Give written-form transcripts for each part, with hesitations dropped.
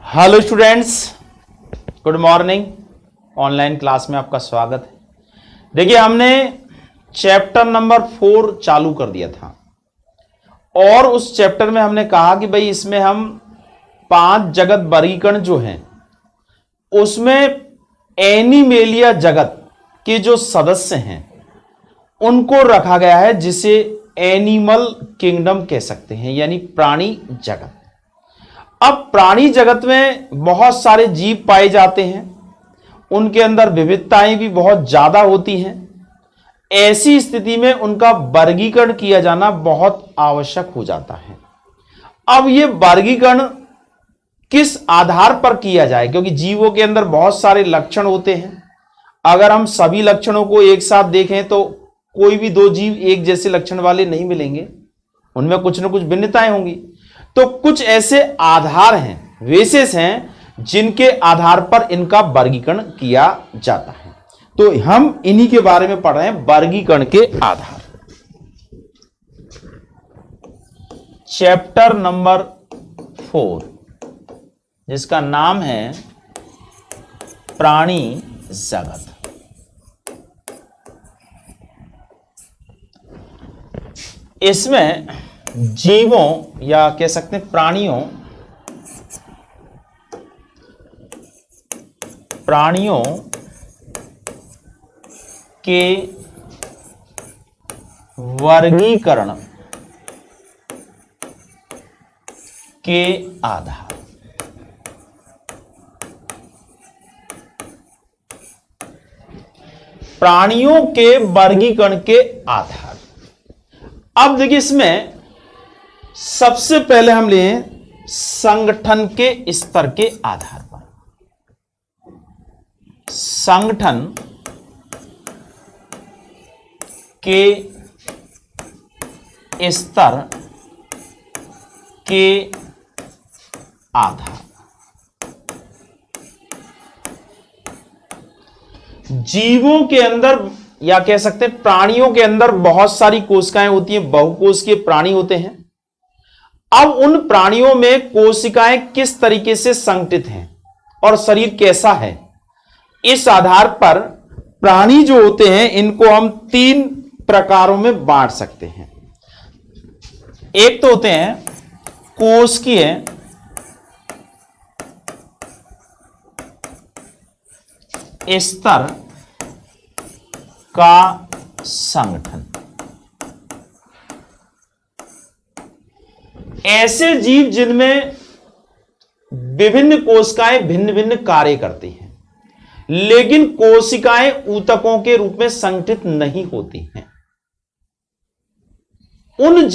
Hello students, good morning. Online class में आपका स्वागत है। देखिए, हमने चैप्टर नंबर 4 चालू कर दिया था और उस चैप्टर में हमने कहा कि भाई इसमें हम 5 जगत वर्गीकरण जो हैं उसमें एनिमेलिया जगत के जो सदस्य हैं उनको रखा गया है, जिसे एनिमल किंगडम कह सकते हैं, यानी प्राणी जगत। अब प्राणी जगत में बहुत सारे जीव पाए जाते हैं, उनके अंदर विविधताएं भी बहुत ज्यादा होती हैं। ऐसी स्थिति में उनका वर्गीकरण किया जाना बहुत आवश्यक हो जाता है। अब यह वर्गीकरण किस आधार पर किया जाए, क्योंकि जीवों के अंदर बहुत सारे लक्षण होते हैं। अगर हम सभी लक्षणों को एक साथ देखें तो कोई भी 2 जीव एक जैसे लक्षण वाले नहीं मिलेंगे, उनमें कुछ न कुछ भिन्नताएं होंगी। तो कुछ ऐसे आधार हैं, बेसिस हैं, जिनके आधार पर इनका वर्गीकरण किया जाता है। तो हम इन्हीं के बारे में पढ़ रहे हैं, वर्गीकरण के आधार। चैप्टर नंबर 4, जिसका नाम है प्राणी जगत। इसमें जीवों या कह सकते हैं प्राणियों के वर्गीकरण के आधार। प्राणियों के वर्गीकरण के आधार। अब देखिए, इसमें सबसे पहले हम लें संगठन के स्तर के आधार पर। संगठन के स्तर के आधार। जीवों के अंदर या कह सकते हैं प्राणियों के अंदर बहुत सारी कोशिकाएं होती हैं, बहुकोषीय प्राणी होते हैं। अब उन प्राणियों में कोशिकाएं किस तरीके से संगठित हैं और शरीर कैसा है, इस आधार पर प्राणी जो होते हैं इनको हम 3 प्रकारों में बांट सकते हैं। एक तो होते हैं कोशिकीय स्तर का संगठन। ऐसे जीव जिनमें विभिन्न कोशिकाएं भिन्न भिन्न कार्य करती हैं, लेकिन कोशिकाएं ऊतकों के रूप में संगठित नहीं होती हैं। उन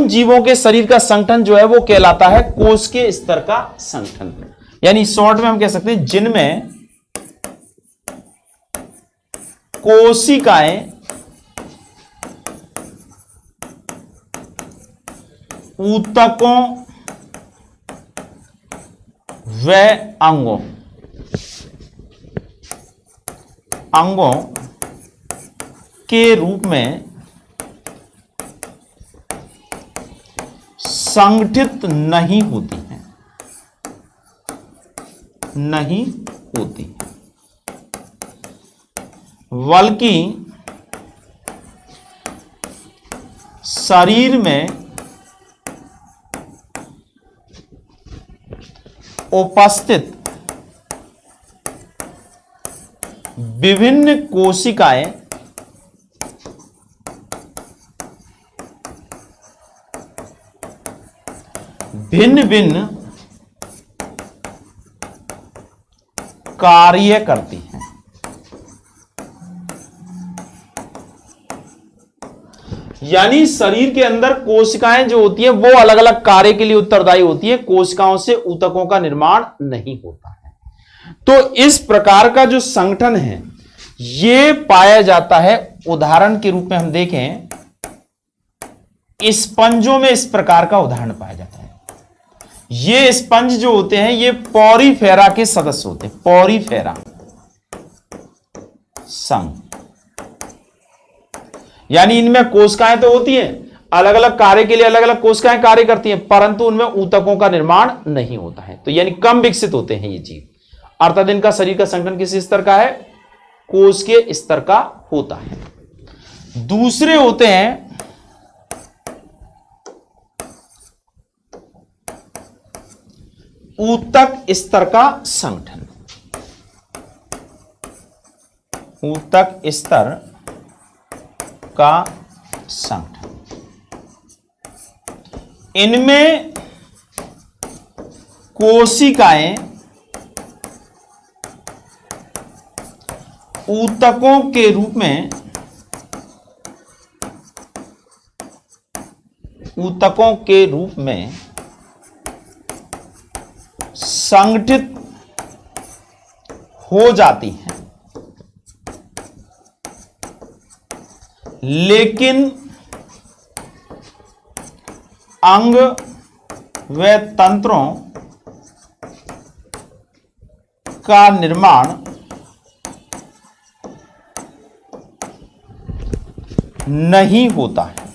जीवों के शरीर का संगठन जो है वो कहलाता है कोशिकीय स्तर का संगठन। यानी शॉर्ट में हम कह सकते हैं जिनमें कोशिकाएं ऊतकों व अंगों के रूप में संगठित नहीं होती हैं, बल्कि शरीर में उपस्थित विभिन्न कोशिकाएं भिन्न भिन्न कार्य करती हैं। यानी शरीर के अंदर कोशिकाएं जो होती हैं वो अलग अलग कार्य के लिए उत्तरदायी होती हैं, कोशिकाओं से ऊतकों का निर्माण नहीं होता है। तो इस प्रकार का जो संगठन है ये पाया जाता है। उदाहरण के रूप में हम देखें, स्पंजों में इस प्रकार का उदाहरण पाया जाता है। ये स्पंज जो होते हैं ये पॉरीफेरा के सदस्य होते हैं, पॉरीफेरा संघ। यानी इनमें कोशिकाएं तो होती हैं, अलग अलग कार्य के लिए अलग अलग कोशिकाएं कार्य करती हैं, परंतु उनमें ऊतकों का निर्माण नहीं होता है, तो यानी कम विकसित होते हैं ये जीव। अर्थात इनका शरीर का संगठन किस स्तर का है? कोश के स्तर का होता है। दूसरे होते हैं ऊतक स्तर का संगठन। ऊतक स्तर का संगठन, इनमें कोशिकाएं ऊतकों के रूप में संगठित हो जाती हैं, लेकिन अंग व तंत्रों का निर्माण नहीं होता है।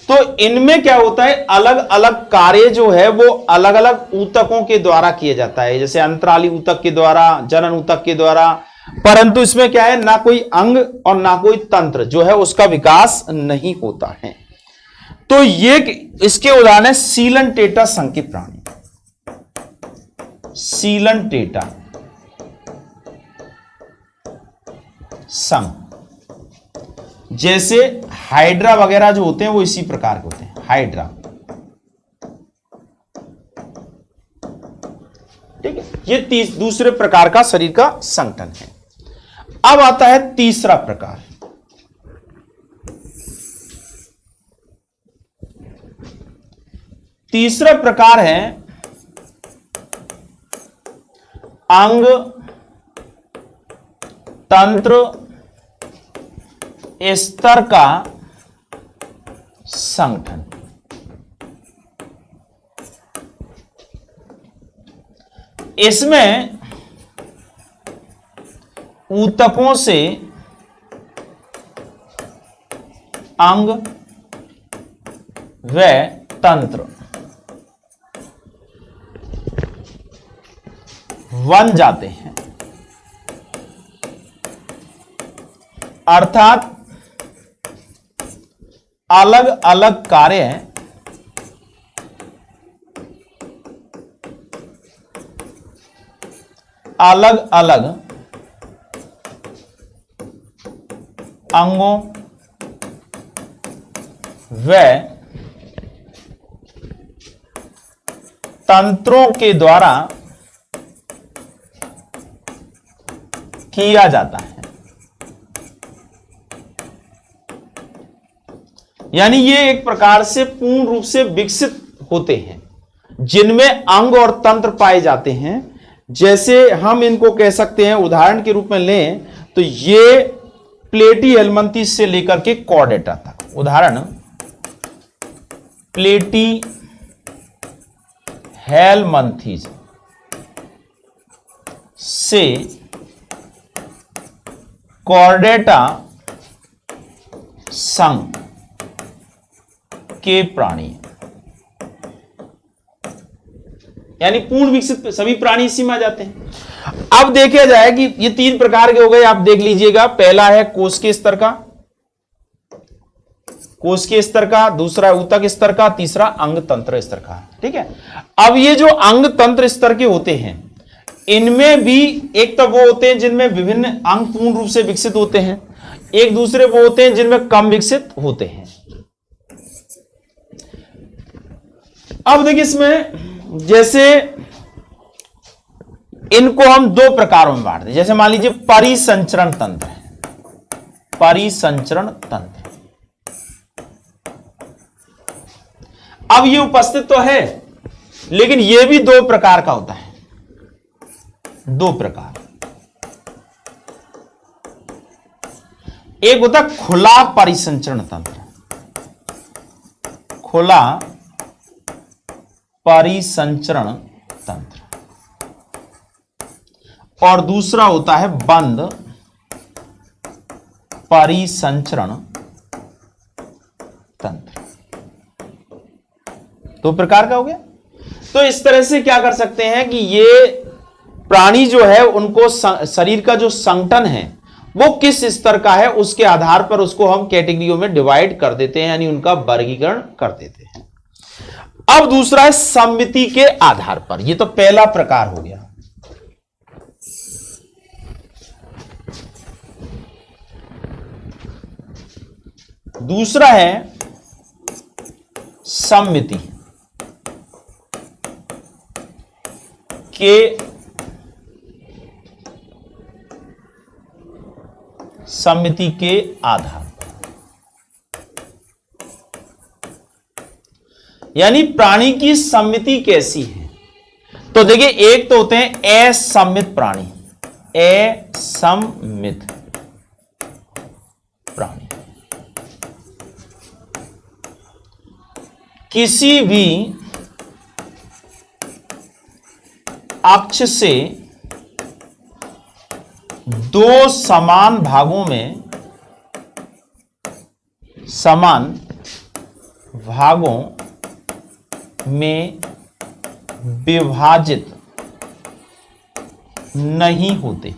तो इनमें क्या होता है, अलग अलग कार्य जो है वो अलग अलग ऊतकों के द्वारा किया जाता है, जैसे अंतराली ऊतक के द्वारा, जनन ऊतक के द्वारा, परंतु इसमें क्या है, ना कोई अंग और ना कोई तंत्र जो है उसका विकास नहीं होता है। तो ये इसके उदाहरण है सीलन टेटा संघ के प्राणी। सीलन टेटा संघ, जैसे हाइड्रा वगैरह जो होते हैं वो इसी प्रकार के होते हैं, हाइड्रा। ठीक है, ये दूसरे प्रकार का शरीर का संगठन है। अब आता है तीसरा प्रकार, तीसरा प्रकार है अंग तंत्र स्तर का संगठन। इसमें ऊतकों से अंग व तंत्र बन जाते हैं, अर्थात अलग अलग कार्य अलग अलग अंगों व तंत्रों के द्वारा किया जाता है। यानी ये एक प्रकार से पूर्ण रूप से विकसित होते हैं, जिनमें अंग और तंत्र पाए जाते हैं। जैसे हम इनको कह सकते हैं, उदाहरण के रूप में लें तो ये प्लेटी हेलमिंथेस से लेकर के कॉर्डेटा तक। उदाहरण, प्लेटी हेलमिंथेस से कॉर्डेटा संघ के प्राणी, यानी पूर्ण विकसित सभी प्राणी इसी में आ जाते हैं। अब देखा जाए कि ये तीन प्रकार के हो गए, आप देख लीजिएगा। पहला है कोशिकीय स्तर का, कोशिकीय स्तर का, दूसरा ऊतक स्तर का, तीसरा अंग तंत्र स्तर का। ठीक है, अब ये जो अंग तंत्र स्तर के होते हैं, इनमें भी एक तो वो होते हैं जिनमें विभिन्न अंग पूर्ण रूप से विकसित होते हैं, एक दूसरे वो होते हैं जिनमें कम विकसित होते हैं। अब देखिए, इसमें जैसे इनको हम दो प्रकारों में बांटते हैं। जैसे मान लीजिए परिसंचरण तंत्र है, परिसंचरण तंत्र। अब ये उपस्थित तो है, लेकिन ये भी दो प्रकार का होता है, दो प्रकार। एक होता है खुला परिसंचरण तंत्र, खुला परिसंचरण तंत्र, और दूसरा होता है बंद परिसंचरण तंत्र, दो प्रकार का हो गया। तो इस तरह से क्या कर सकते हैं कि ये प्राणी जो है उनको शरीर का जो संगठन है वो किस स्तर का है उसके आधार पर उसको हम कैटेगरियों में डिवाइड कर देते हैं, यानी उनका वर्गीकरण कर देते हैं। अब दूसरा है सम्मिति के आधार पर, ये तो पहला प्रकार हो गया। दूसरा है सम्मिति के आधार पर, यानी प्राणी की सम्मिति कैसी है। तो देखिए, एक तो होते हैं असम्मित प्राणी, असम्मित प्राणी, किसी भी अक्ष से दो समान भागों में विभाजित नहीं होते।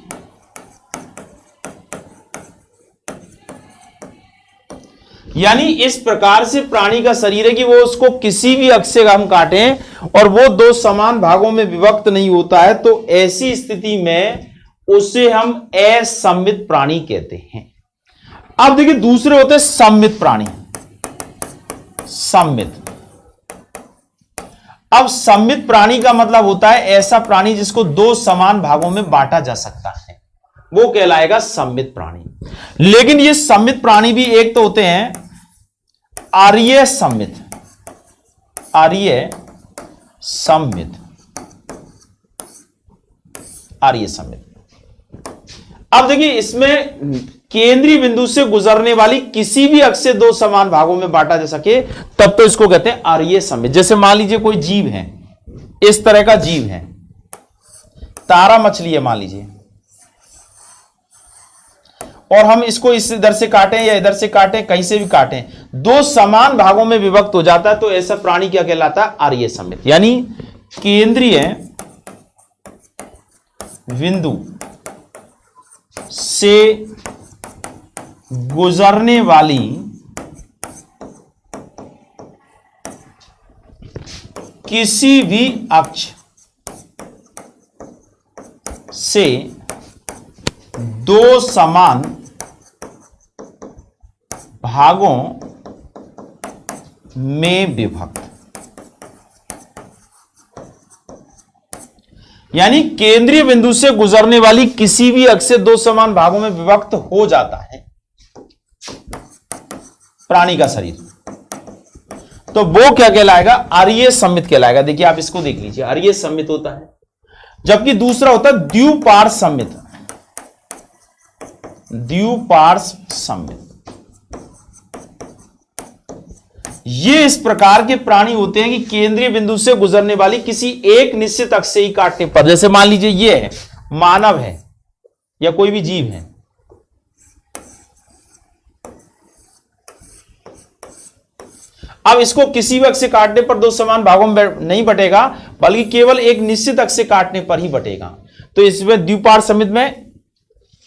यानी इस प्रकार से प्राणी का शरीर है कि वो उसको किसी भी अक्ष से हम काटें और वो दो समान भागों में विभक्त नहीं होता है, तो ऐसी स्थिति में उसे हम असम्मित प्राणी कहते हैं। अब देखिए, दूसरे होते हैं सम्मित प्राणी, सम्मित। अब सम्मित प्राणी का मतलब होता है ऐसा प्राणी जिसको दो समान भागों में बांटा जा सकता है, वो कहलाएगा सम्मित प्राणी। लेकिन ये सम्मित प्राणी भी एक तो होते हैं आर्य सम्मित, आर्य सम्मित, आर्य सम्मित। अब देखिए, इसमें केंद्रीय बिंदु से गुजरने वाली किसी भी अक्ष से दो समान भागों में बांटा जा सके तब तो इसको कहते हैं आर्य सम्मित। जैसे मान लीजिए कोई जीव है, इस तरह का जीव है, तारा मछली है मान लीजिए, और हम इसको इस इधर से काटें या इधर से काटें, कहीं से भी काटें, दो समान भागों में विभक्त हो जाता है, तो ऐसा प्राणी क्या कहलाता है? आर्य सम्मित। यानी केंद्रीय बिंदु से गुजरने वाली किसी भी अक्ष से दो समान भागों में विभक्त, यानी केंद्रीय बिंदु से गुजरने वाली किसी भी अक्ष से दो समान भागों में विभक्त हो जाता है प्राणी का शरीर, तो वो क्या कहलाएगा? आर्य सम्मित कहलाएगा। देखिए, आप इसको देख लीजिए, आर्य सम्मित होता है, जबकि दूसरा होता है द्विपार्श्व सम्मित, द्विपार्श्व सम्मित। ये इस प्रकार के प्राणी होते हैं कि केंद्रीय बिंदु से गुजरने वाली किसी एक निश्चित अक्ष से ही काटने पर, जैसे मान लीजिए ये है, मानव है या कोई भी जीव है, अब इसको किसी भी अक्ष से काटने पर दो समान भागों में नहीं बटेगा, बल्कि केवल एक निश्चित अक्ष से काटने पर ही बटेगा। तो इसमें द्विपार्श्व सम्मित में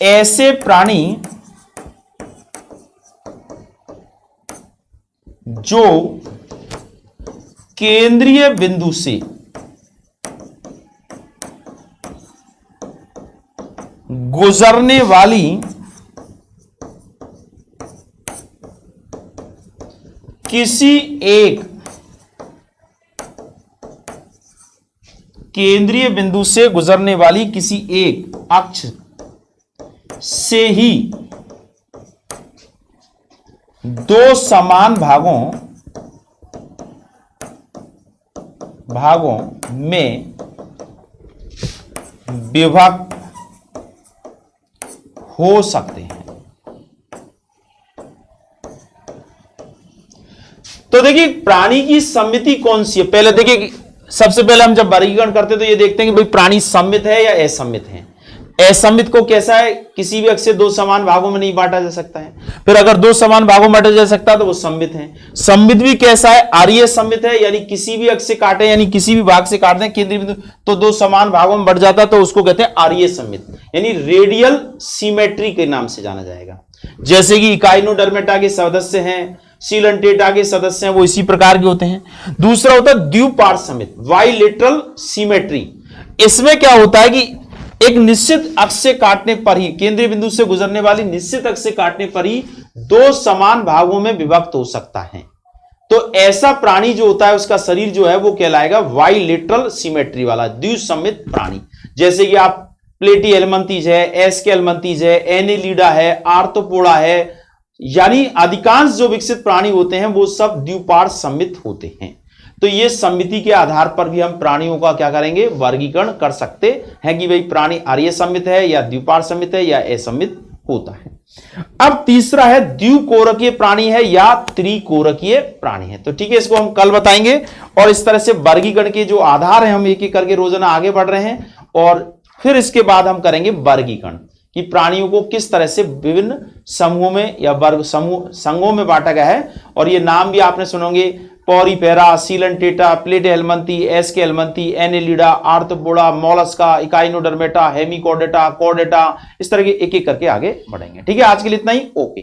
ऐसे प्राणी जो केंद्रीय बिंदु से गुजरने वाली किसी एक केंद्रीय बिंदु से गुजरने वाली किसी एक अक्ष से ही दो समान भागों में विभक्त हो सकते हैं। तो देखिए, प्राणी की सम्मिति कौन सी है? पहले देखिए, सबसे पहले हम जब वर्गीकरण करते हैं तो ये देखते हैं कि भाई प्राणी सम्मित है या असम्मित है। असममित को कैसा है, किसी भी अक्ष से दो समान भागों में नहीं बांटा जा सकता है। फिर अगर दो समान भागों में बांटा जा सकता है तो वो सममित है। सममित भी कैसा है, आर्य सममित है, यानी किसी भी अक्ष से काटे, यानी किसी भी भाग से काट दें केंद्रीय बिंदु तो दो समान भागों में बढ़ जाता है, तो उसको कहते हैं आर्य सममित, यानी रेडियल सिमेट्री के नाम से जाना जाएगा। जैसे कि इकाइनोडर्मेटा के सदस्य हैं, सीलेंटेटा के सदस्य हैं, वो इसी प्रकार के होते हैं। दूसरा होता है द्विपार्श्व सममित, बाइलेटरल सिमेट्री। इसमें क्या होता है कि एक निश्चित अक्ष से काटने पर ही, केंद्रीय बिंदु से गुजरने वाली निश्चित अक्ष से काटने पर ही दो समान भागों में विभक्त हो सकता है। तो ऐसा प्राणी जो होता है उसका शरीर जो है वो कहलाएगा बाइलेटरल सिमेट्री वाला, द्विसम्मित प्राणी। जैसे कि आप प्लेटी हेलमंथीज है, एस्के हेलमंथीज है, एनेलिडा है, आर्थ्रोपोडा है, यानी अधिकांश जो विकसित प्राणी होते हैं वो सब द्विपार्श्व सममित होते हैं। तो ये सममिति के आधार पर भी हम प्राणियों का क्या करेंगे, वर्गीकरण कर सकते हैं कि भाई प्राणी आर्य सममित है या द्विपार्श्व सममित है या असममित होता है। अब तीसरा है द्विकोरकीय प्राणी है या त्रिकोरकीय प्राणी है। तो ठीक है, इसको हम कल बताएंगे। और इस तरह से वर्गीकरण के जो आधार हैं हम एक एक करके रोजाना आगे बढ़ रहे हैं, और फिर इसके बाद हम करेंगे वर्गीकरण कि प्राणियों को किस तरह से विभिन्न समूहों में या वर्ग समूह संघों में बांटा गया है। और ये नाम भी आपने सुनोगे, Porifera, Coelenterata, Platyhelminthes, Aschelminthes, Annelida, Arthropoda, Mollusca, Echinodermata, Hemichordata, Chordata, इस तरह के एक एक करके आगे बढ़ेंगे। ठीक है, आज के लिए इतना ही। ओके।